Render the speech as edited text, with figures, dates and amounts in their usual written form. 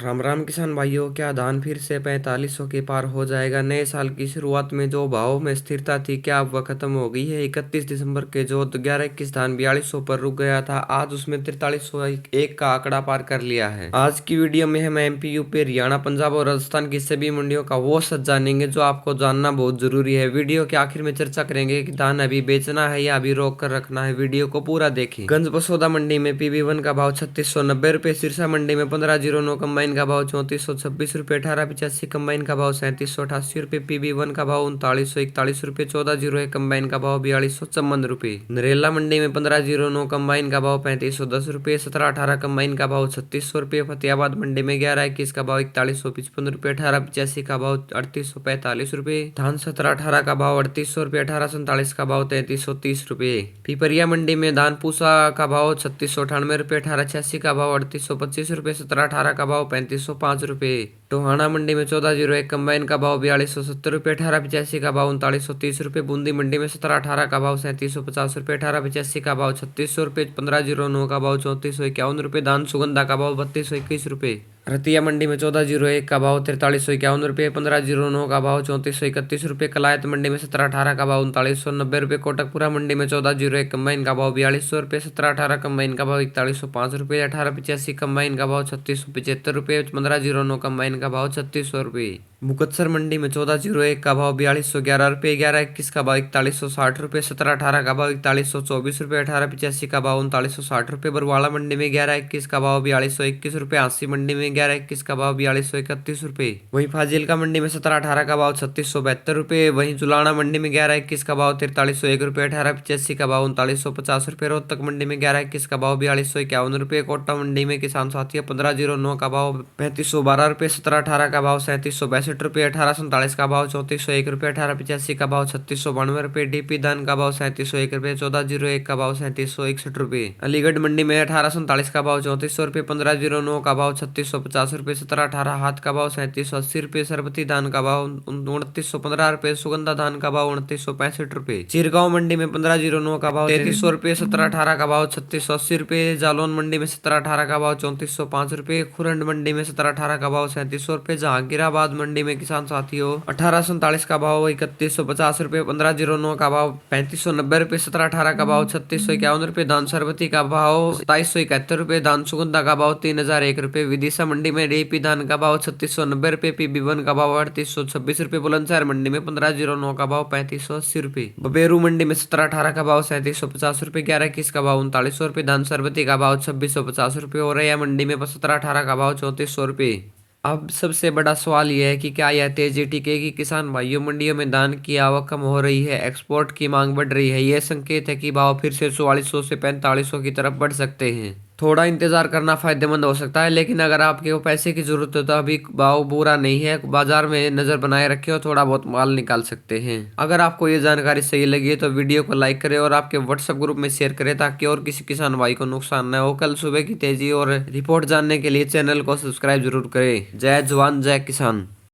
राम राम किसान भाइयों, क्या धान फिर से 4500 के पार हो जाएगा? नए साल की शुरुआत में जो भाव में स्थिरता थी, क्या अब वह खत्म हो गई है? 31 दिसंबर के जो 11-21 धान 4200 पर रुक गया था, आज उसमें 4301 का आंकड़ा पार कर लिया है। आज की वीडियो में हम एमपी, यूपी, हरियाणा, पंजाब और राजस्थान की सभी मंडियों का वो सच जानेंगे जो आपको जानना बहुत जरूरी है। वीडियो के आखिर में चर्चा करेंगे कि धान अभी बेचना है या अभी रोक कर रखना है। वीडियो को पूरा देखें। गंज बसोदा मंडी में PB1 का भाव 3690 रुपए, सिरसा मंडी में 1509 कंबाइन का भाव 3426 रुपये, 1885 कंबाइन का भाव 3788 रुपये, PB1 का भाव 3941 रुपये, 1401 कंबाइन का भाव 4254 रुपये। नरेला मंडी में 1509 कंबाइन का भाव 3510 रुपये, 1718 कंबाइन का भाव 3600 रुपये। फतेहाबाद मंडी में 1121 का भाव 4155 रुपये, 1885 का भाव 3845 रुपये। धान 1718 का भाव 3800 रुपये, 1847 का भाव 3330 रुपये। पिपरिया मंडी में धान पूसा का भाव 3698 रुपये, 1886 का भाव 3825 रुपये, 1718 का भाव 3505 रुपये। टोहाना मंडी में 1401 कंबाइन का भाव 4270 रुपये, 1885 का भाव 3930 रुपये। बूंदी मंडी में 1718 का भाव 3750 रुपये, 1885 का भाव 3600 रुपये, 1509 का भाव 3451 रुपये। धान सुगंधा का भाव 3221 रुपये। रतिया मंडी में 1401 का भाव 4351 रुपये, 1509 का भाव 3431 रुपये। कलायत मंडी में 1718 का भाव 3990 रुपये। कोटकपुरा मंडी में 1401 कंबाइन का भाव 4200 रुपये, 1718 कंबाइन का भाव 4105 रुपये, 1885 कंबाइन का भाव 3675 रुपये, 1509 कंबाइन का भाव 3600 रुपये। मुकत्सर मंडी में 1401 का भाव 4211 रुपये, 1121 का भाव 4160 रुपये, 1718 का भाव 4124 रुपये, 1885 का भाव 3960 रुपये। बरवाला मंडी में 1121 का भाव 4221 रुपये, 80 मंडी में 1121 का भाव 4231 रुपये। वहीं फाजिल्का मंडी में 1718 का भाव 3672 रुपये। वहीं जुलाना मंडी में 1121 का भाव 4301 रुपये, 1885 का भाव 3950 रुपये। रोहतक मंडी में 1121 का भाव 4251 रुपये। कोटा मंडी में किसान साथियों 1509 का भाव 3512 रुपये, 1718 का भाव 3762 रुपये, 1847 का भाव 3401 रुपये, 1885 का भाव 3692 रुपये। डीपी धान का भाव 3701 रुपये, 1401 का भाव 3761 रुपये। अलीगढ़ मंडी में 1847 का भाव 3400 रुपये, 1509 का भाव 3650 रुपये, 1718 हाथ का भाव 3780 रुपये। सरबती धान का भाव 2915 रुपये, सुगंधा धान का भाव 2965 रुपये। चिरगांव मंडी में 1509 का भाव 3300 रुपये, 1718 का भाव 3680 रुपये। जालौन मंडी में 1718 का भाव 3405 रुपये। खुरंड मंडी में 1718 का भाव 3700 रुपये। जहांगीराबाद मंडी में किसान साथियों 1847 का भाव 3150 रुपये, 1509 का भाव 3590 रुपये, 1718 का भाव 3651 रुपये। धान सरबती का भाव 2771 रुपये। धान सुगंधा का भाव 3001 रुपये। विदिशा मंडी में डीपी धान का भाव 3690 रुपये, PB1 का भाव 3826 रुपये। बुलंदशहर मंडी में 1509 का भाव 3580 रुपये। बबेरू मंडी में 1718 का भाव 3750 रुपये, 1121 का भाव 3900 रुपये। धान सरबती का भाव 2650 रुपये। औरैया मंडी में 1718 का भाव 3400 रुपये। अब सबसे बड़ा सवाल यह है कि क्या यह तेजी टिकेगी? किसान भाइयों, मंडियों में धान की आवक कम हो रही है, एक्सपोर्ट की मांग बढ़ रही है। यह संकेत है कि भाव फिर से 4400 से 4500 की तरफ बढ़ सकते हैं। थोड़ा इंतजार करना फायदेमंद हो सकता है, लेकिन अगर आपके को पैसे की जरूरत है तो अभी भाव बुरा नहीं है। बाजार में नजर बनाए रखे और थोड़ा बहुत माल निकाल सकते हैं। अगर आपको ये जानकारी सही लगी है तो वीडियो को लाइक करें और आपके व्हाट्सएप ग्रुप में शेयर करें ताकि और किसी किसान भाई को नुकसान न हो। कल सुबह की तेजी और रिपोर्ट जानने के लिए चैनल को सब्सक्राइब जरूर करें। जय जवान जय किसान।